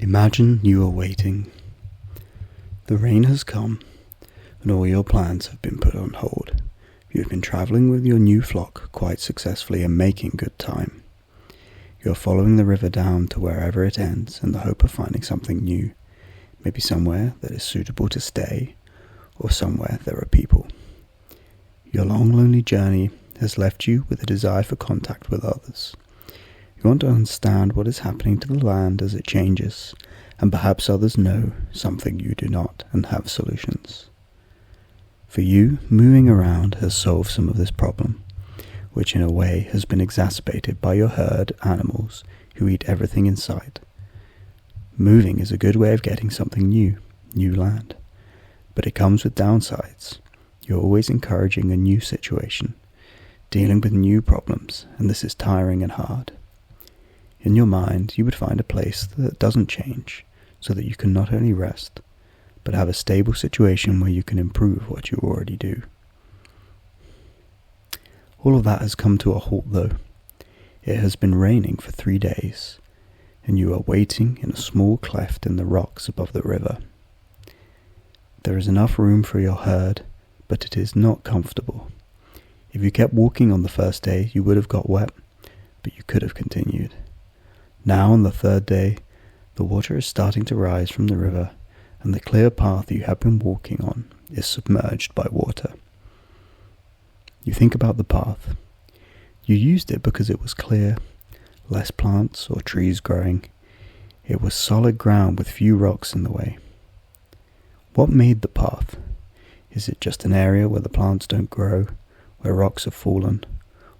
Imagine you are waiting. The rain has come, and all your plans have been put on hold. You have been travelling with your new flock quite successfully and making good time. You are following the river down to wherever it ends in the hope of finding something new, maybe somewhere that is suitable to stay, or somewhere there are people. Your long, lonely journey has left you with a desire for contact with others. You want to understand what is happening to the land as it changes, and perhaps others know something you do not and have solutions. For you, moving around has solved some of this problem, which in a way has been exacerbated by your herd animals who eat everything in sight. Moving is a good way of getting something new land, but it comes with downsides. You're always encouraging a new situation, dealing with new problems, and this is tiring and hard. In your mind, you would find a place that doesn't change, so that you can not only rest, but have a stable situation where you can improve what you already do. All of that has come to a halt though. It has been raining for 3 days, and you are waiting in a small cleft in the rocks above the river. There is enough room for your herd, but it is not comfortable. If you kept walking on the first day, you would have got wet, but you could have continued. Now on the 3rd day, the water is starting to rise from the river, and the clear path you have been walking on is submerged by water. You think about the path. You used it because it was clear, less plants or trees growing. It was solid ground with few rocks in the way. What made the path? Is it just an area where the plants don't grow, where rocks have fallen?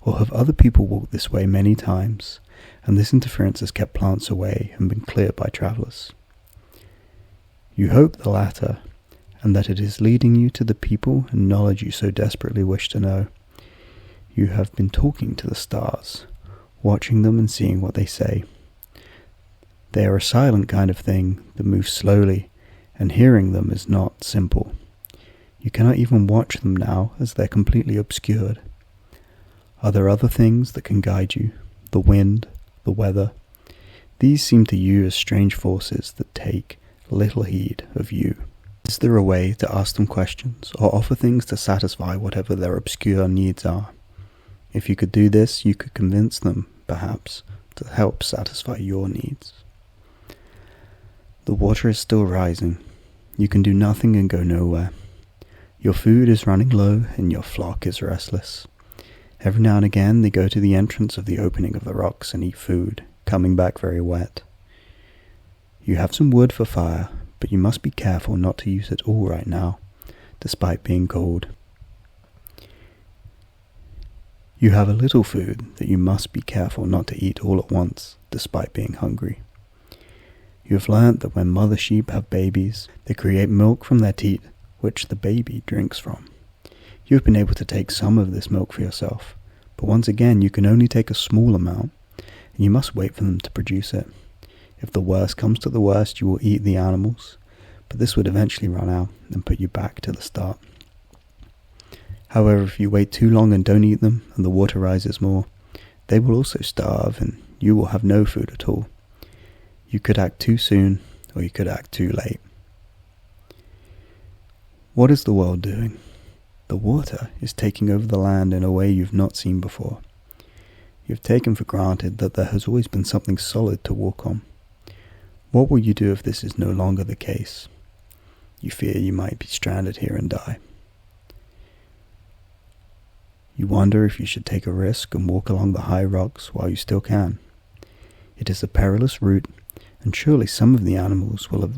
Or have other people walked this way many times, and this interference has kept plants away and been cleared by travellers? You hope the latter, and that it is leading you to the people and knowledge you so desperately wish to know. You have been talking to the stars, watching them and seeing what they say. They are a silent kind of thing that moves slowly, and hearing them is not simple. You cannot even watch them now as they're completely obscured. Are there other things that can guide you? The wind, the weather? These seem to you as strange forces that take little heed of you. Is there a way to ask them questions or offer things to satisfy whatever their obscure needs are? If you could do this, you could convince them, perhaps, to help satisfy your needs. The water is still rising. You can do nothing and go nowhere. Your food is running low and your flock is restless. Every now and again they go to the entrance of the opening of the rocks and eat food, coming back very wet. You have some wood for fire, but you must be careful not to use it all right now, despite being cold. You have a little food that you must be careful not to eat all at once, despite being hungry. You have learnt that when mother sheep have babies, they create milk from their teat, which the baby drinks from. You have been able to take some of this milk for yourself, but once again you can only take a small amount, and you must wait for them to produce it. If the worst comes to the worst, you will eat the animals, but this would eventually run out and put you back to the start. However, if you wait too long and don't eat them, and the water rises more, they will also starve, and you will have no food at all. You could act too soon, or you could act too late. What is the world doing? The water is taking over the land in a way you've not seen before. You've taken for granted that there has always been something solid to walk on. What will you do if this is no longer the case? You fear you might be stranded here and die. You wonder if you should take a risk and walk along the high rocks while you still can. It is a perilous route, and surely some of the animals will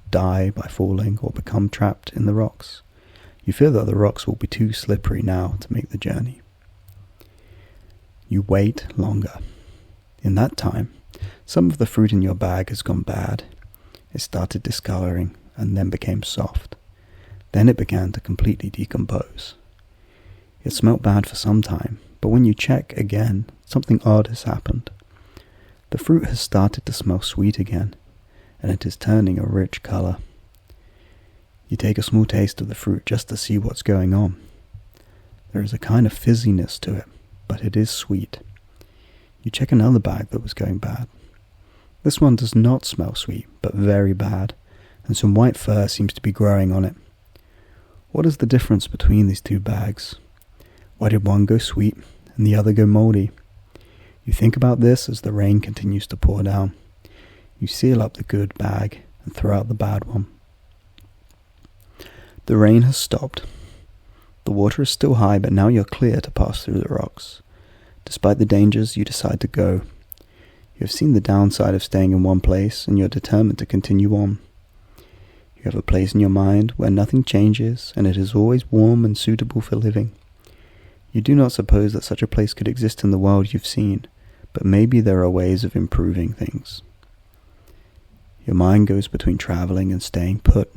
die by falling or become trapped in the rocks. You fear that the rocks will be too slippery now to make the journey. You wait longer. In that time, some of the fruit in your bag has gone bad. It started discoloring and then became soft. Then it began to completely decompose. It smelt bad for some time, but when you check again, something odd has happened. The fruit has started to smell sweet again, and it is turning a rich color. You take a small taste of the fruit just to see what's going on. There is a kind of fizziness to it, but it is sweet. You check another bag that was going bad. This one does not smell sweet, but very bad, and some white fur seems to be growing on it. What is the difference between these two bags? Why did one go sweet and the other go moldy? You think about this as the rain continues to pour down. You seal up the good bag and throw out the bad one. The rain has stopped. The water is still high, but now you're clear to pass through the rocks. Despite the dangers, you decide to go. You have seen the downside of staying in one place, and you're determined to continue on. You have a place in your mind where nothing changes, and it is always warm and suitable for living. You do not suppose that such a place could exist in the world you've seen, but maybe there are ways of improving things. Your mind goes between traveling and staying put.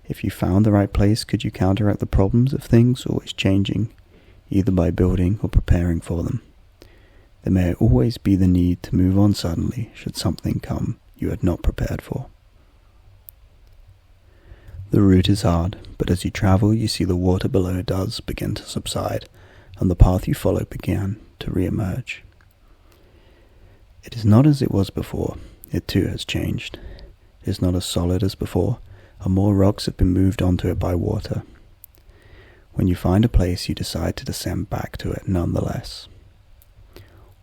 If you found the right place, could you counteract the problems of things always changing, either by building or preparing for them? There may always be the need to move on suddenly should something come you had not prepared for. The route is hard, but as you travel you see the water below does begin to subside, and the path you follow began to re-emerge. It is not as it was before, it too has changed. It is not as solid as before, and more rocks have been moved onto it by water. When you find a place, you decide to descend back to it nonetheless.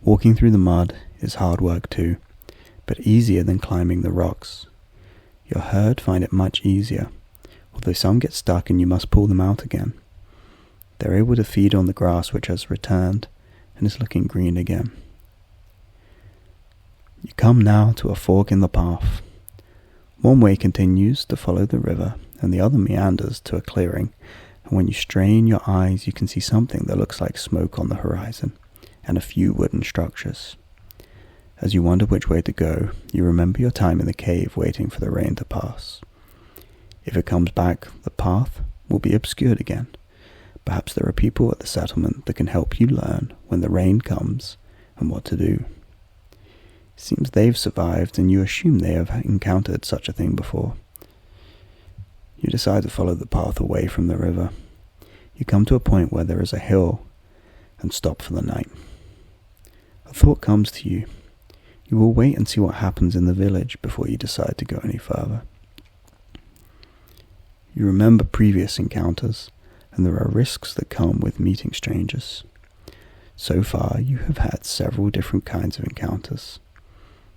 Walking through the mud is hard work too, but easier than climbing the rocks. Your herd find it much easier, although some get stuck and you must pull them out again. They're able to feed on the grass which has returned and is looking green again. You come now to a fork in the path. One way continues to follow the river, and the other meanders to a clearing, and when you strain your eyes you can see something that looks like smoke on the horizon, and a few wooden structures. As you wonder which way to go, you remember your time in the cave waiting for the rain to pass. If it comes back, the path will be obscured again. Perhaps there are people at the settlement that can help you learn when the rain comes and what to do. It seems they've survived, and you assume they have encountered such a thing before. You decide to follow the path away from the river. You come to a point where there is a hill and stop for the night. A thought comes to you. You will wait and see what happens in the village before you decide to go any further. You remember previous encounters, and there are risks that come with meeting strangers. So far, you have had several different kinds of encounters.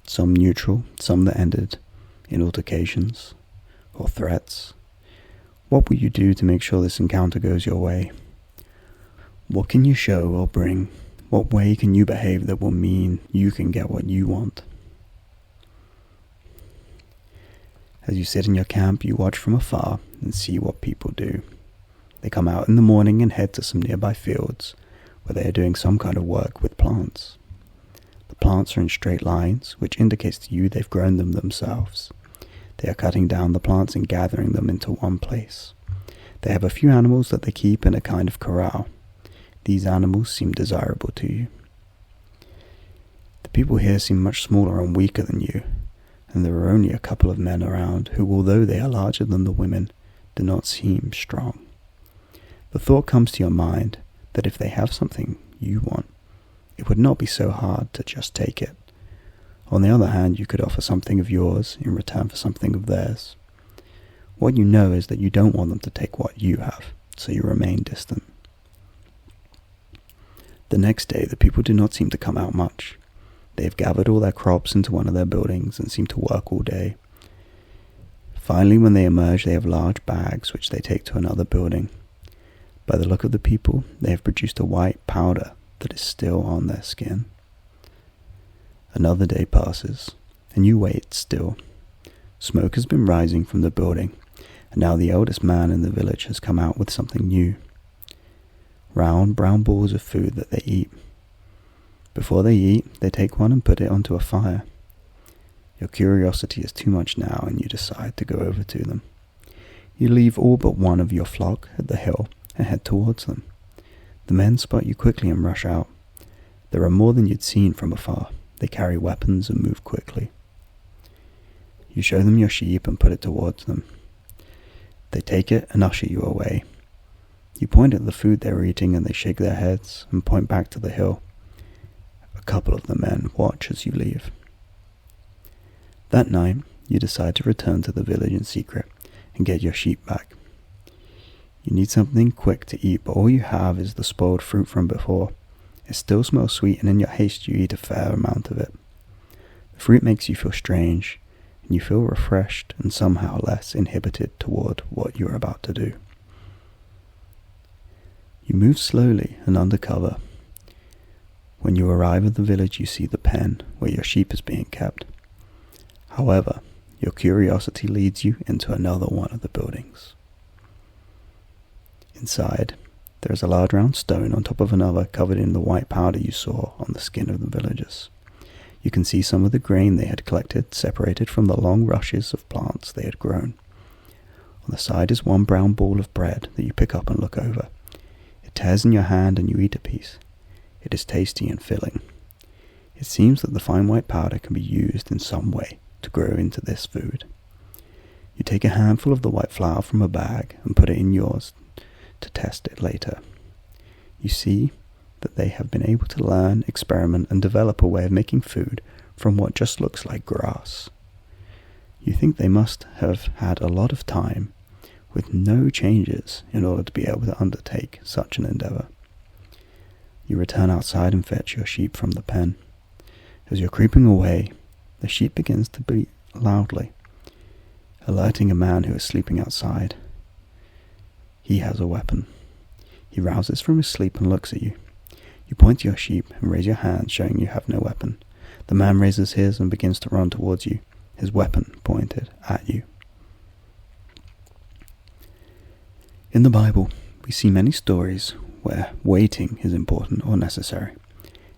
Some neutral, some that ended in altercations or threats. What will you do to make sure this encounter goes your way? What can you show or bring? What way can you behave that will mean you can get what you want? As you sit in your camp, you watch from afar and see what people do. They come out in the morning and head to some nearby fields where they are doing some kind of work with plants. The plants are in straight lines, which indicates to you they've grown them themselves. They are cutting down the plants and gathering them into one place. They have a few animals that they keep in a kind of corral. These animals seem desirable to you. The people here seem much smaller and weaker than you, and there are only a couple of men around who, although they are larger than the women, do not seem strong. The thought comes to your mind that if they have something you want, it would not be so hard to just take it. On the other hand, you could offer something of yours in return for something of theirs. What you know is that you don't want them to take what you have, so you remain distant. The next day, the people do not seem to come out much. They have gathered all their crops into one of their buildings and seem to work all day. Finally, when they emerge, they have large bags which they take to another building. By the look of the people, they have produced a white powder that is still on their skin. Another day passes, and you wait still. Smoke has been rising from the building, and now the eldest man in the village has come out with something new. Round, brown balls of food that they eat. Before they eat, they take one and put it onto a fire. Your curiosity is too much now, and you decide to go over to them. You leave all but one of your flock at the hill and head towards them. The men spot you quickly and rush out. There are more than you'd seen from afar. They carry weapons and move quickly. You show them your sheep and put it towards them. They take it and usher you away. You point at the food they are eating and they shake their heads and point back to the hill. A couple of the men watch as you leave. That night, you decide to return to the village in secret and get your sheep back. You need something quick to eat, but all you have is the spoiled fruit from before. It still smells sweet, and in your haste you eat a fair amount of it. The fruit makes you feel strange, and you feel refreshed and somehow less inhibited toward what you are about to do. You move slowly and under cover. When you arrive at the village, you see the pen where your sheep is being kept. However, your curiosity leads you into another one of the buildings. Inside, there is a large round stone on top of another covered in the white powder you saw on the skin of the villagers. You can see some of the grain they had collected separated from the long rushes of plants they had grown. On the side is one brown ball of bread that you pick up and look over. It tears in your hand and you eat a piece. It is tasty and filling. It seems that the fine white powder can be used in some way to grow into this food. You take a handful of the white flour from a bag and put it in yours to test it later. You see that they have been able to learn, experiment, and develop a way of making food from what just looks like grass. You think they must have had a lot of time with no changes in order to be able to undertake such an endeavor. You return outside and fetch your sheep from the pen. As you're creeping away, the sheep begins to bleat loudly, alerting a man who is sleeping outside. He has a weapon. He rouses from his sleep and looks at you. You point to your sheep and raise your hand, showing you have no weapon. The man raises his and begins to run towards you, his weapon pointed at you. In the Bible, we see many stories where waiting is important or necessary.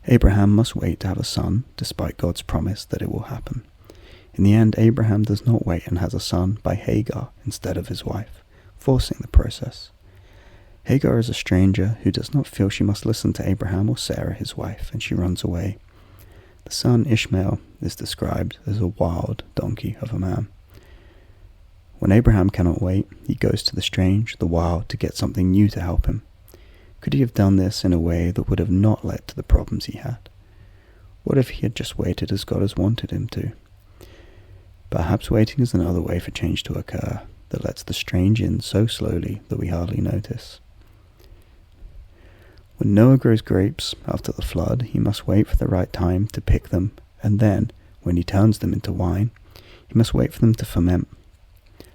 Abraham must wait to have a son, despite God's promise that it will happen. In the end, Abraham does not wait and has a son by Hagar instead of his wife, forcing the process. Hagar is a stranger who does not feel she must listen to Abraham or Sarah, his wife, and she runs away. The son Ishmael is described as a wild donkey of a man. When Abraham cannot wait, he goes to the strange, the wild, to get something new to help him. Could he have done this in a way that would have not led to the problems he had? What if he had just waited as God has wanted him to? Perhaps waiting is another way for change to occur that lets the strange in so slowly that we hardly notice. When Noah grows grapes after the flood, he must wait for the right time to pick them, and then, when he turns them into wine, he must wait for them to ferment.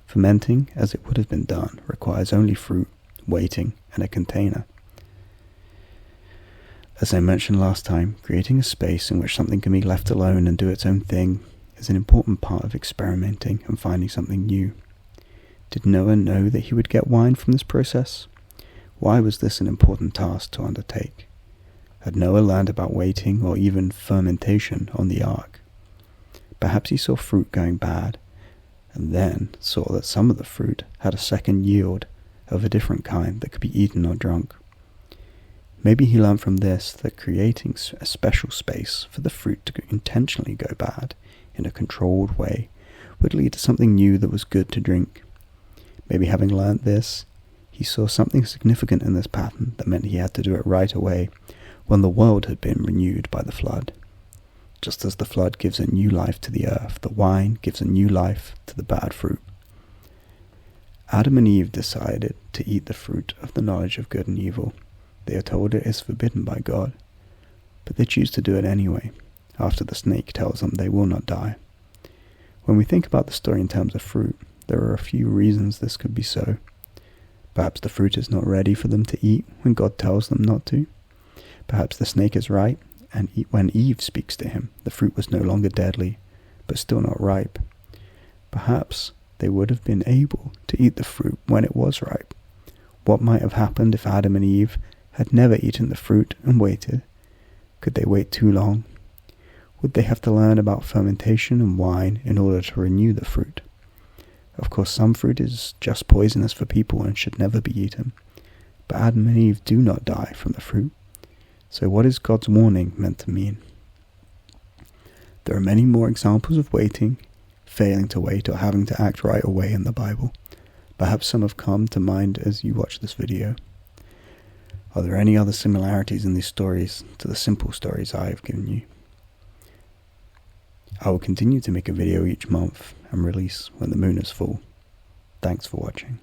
Fermenting, as it would have been done, requires only fruit, waiting, and a container. As I mentioned last time, creating a space in which something can be left alone and do its own thing is an important part of experimenting and finding something new. Did Noah know that he would get wine from this process? Why was this an important task to undertake? Had Noah learned about waiting or even fermentation on the ark? Perhaps he saw fruit going bad, and then saw that some of the fruit had a second yield of a different kind that could be eaten or drunk. Maybe he learned from this that creating a special space for the fruit to intentionally go bad in a controlled way would lead to something new that was good to drink. Maybe having learned this, he saw something significant in this pattern that meant he had to do it right away when the world had been renewed by the flood. Just as the flood gives a new life to the earth, the wine gives a new life to the bad fruit. Adam and Eve decided to eat the fruit of the knowledge of good and evil. They are told it is forbidden by God, but they choose to do it anyway, after the snake tells them they will not die. When we think about the story in terms of fruit, there are a few reasons this could be so. Perhaps the fruit is not ready for them to eat when God tells them not to. Perhaps the snake is right, and when Eve speaks to him, the fruit was no longer deadly, but still not ripe. Perhaps they would have been able to eat the fruit when it was ripe. What might have happened if Adam and Eve had never eaten the fruit and waited? Could they wait too long? Would they have to learn about fermentation and wine in order to renew the fruit? Of course, some fruit is just poisonous for people and should never be eaten. But Adam and Eve do not die from the fruit. So what is God's warning meant to mean? There are many more examples of waiting, failing to wait, or having to act right away in the Bible. Perhaps some have come to mind as you watch this video. Are there any other similarities in these stories to the simple stories I have given you? I will continue to make a video each month and release when the moon is full. Thanks for watching.